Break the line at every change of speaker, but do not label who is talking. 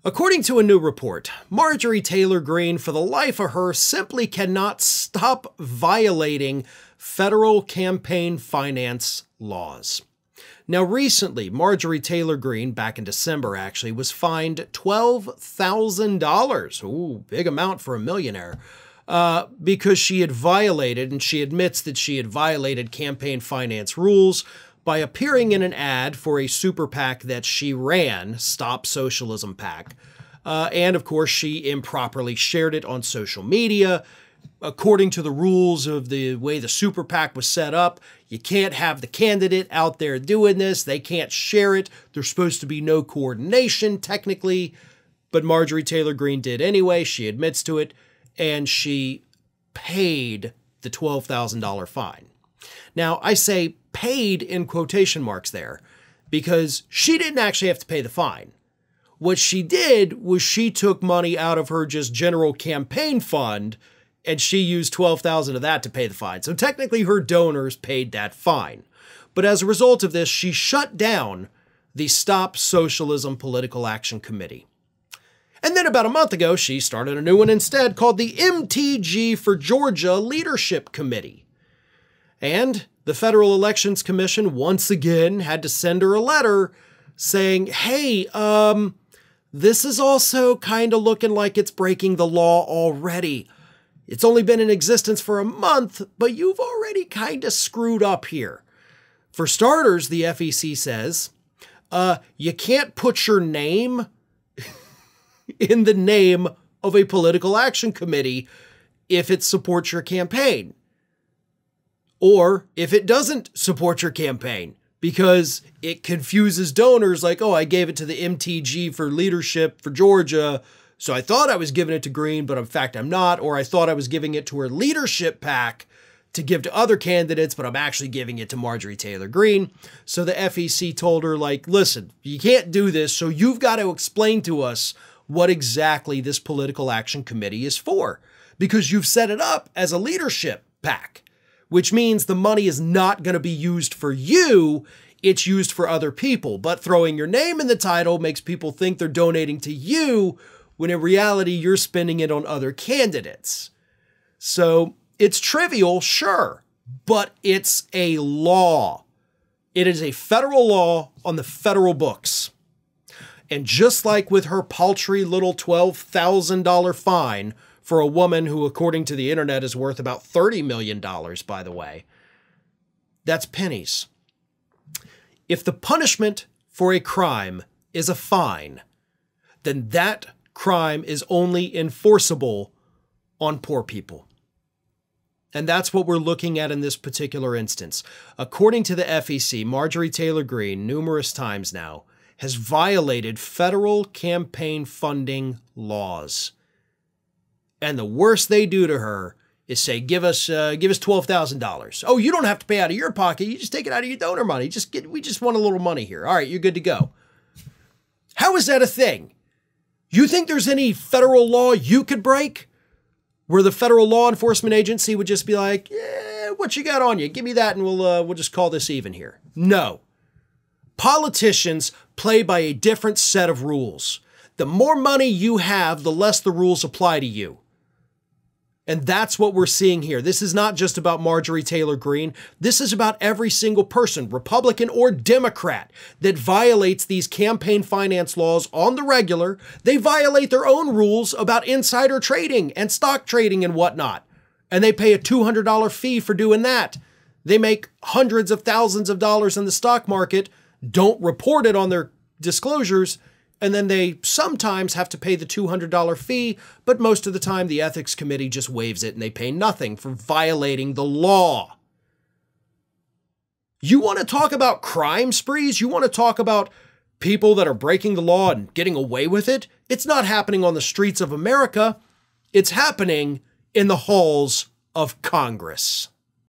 According to a new report, Marjorie Taylor Greene, for the life of her, simply cannot stop violating federal campaign finance laws. Now, recently, Marjorie Taylor Greene, back in December actually, was fined $12,000. Ooh, big amount for a millionaire. Because she had violated, and she admits that she had violated campaign finance rules by appearing in an ad for a super PAC that she ran, Stop Socialism PAC. And of course, she improperly shared it on social media. According to the rules of the way the super PAC was set up, you can't have the candidate out there doing this. They can't share it. There's supposed to be no coordination, technically. But Marjorie Taylor Greene did anyway. She admits to it. And she paid the $12,000 fine. Now, I say paid in quotation marks there because she didn't actually have to pay the fine. What she did was she took money out of her just general campaign fund and she used $12,000 of that to pay the fine. So technically her donors paid that fine. But as a result of this, she shut down the Stop Socialism Political Action Committee. And then about a month ago, she started a new one instead called the MTG for Georgia Leadership Committee. And the Federal Elections Commission once again had to send her a letter saying, hey, this is also kind of looking like it's breaking the law already. It's only been in existence for a month, but you've already kind of screwed up here. For starters, the FEC says, you can't put your name in the name of a political action committee if it supports your campaign. Or if it doesn't support your campaign, because it confuses donors like, oh, I gave it to the MTG for leadership for Georgia, so I thought I was giving it to Greene, but in fact I'm not. Or I thought I was giving it to her leadership PAC to give to other candidates, but I'm actually giving it to Marjorie Taylor Greene. So the FEC told her, like, listen, you can't do this, so you've got to explain to us what exactly this political action committee is for, because you've set it up as a leadership PAC, which means the money is not going to be used for you, it's used for other people. But throwing your name in the title makes people think they're donating to you, when in reality, you're spending it on other candidates. So it's trivial, sure, but it's a law. It is a federal law on the federal books. And just like with her paltry little $12,000 fine for a woman who, according to the internet, is worth about $30 million, by the way, that's pennies. If the punishment for a crime is a fine, then that crime is only enforceable on poor people. And that's what we're looking at in this particular instance. According to the FEC, Marjorie Taylor Greene, numerous times now, has violated federal campaign funding laws. And the worst they do to her is say, give us $12,000. Oh, you don't have to pay out of your pocket. You just take it out of your donor money. We just want a little money here. All right, you're good to go. How is that a thing? You think there's any federal law you could break where the federal law enforcement agency would just be like, yeah, what you got on you? Give me that and we'll just call this even here. No. Politicians play by a different set of rules. The more money you have, the less the rules apply to you. And that's what we're seeing here. This is not just about Marjorie Taylor Greene. This is about every single person, Republican or Democrat, that violates these campaign finance laws on the regular. They violate their own rules about insider trading and stock trading and whatnot. And they pay a $200 fee for doing that. They make hundreds of thousands of dollars in the stock market, don't report it on their disclosures, and then they sometimes have to pay the $200 fee, but most of the time the ethics committee just waives it and they pay nothing for violating the law. You want to talk about crime sprees? You want to talk about people that are breaking the law and getting away with it? It's not happening on the streets of America. It's happening in the halls of Congress.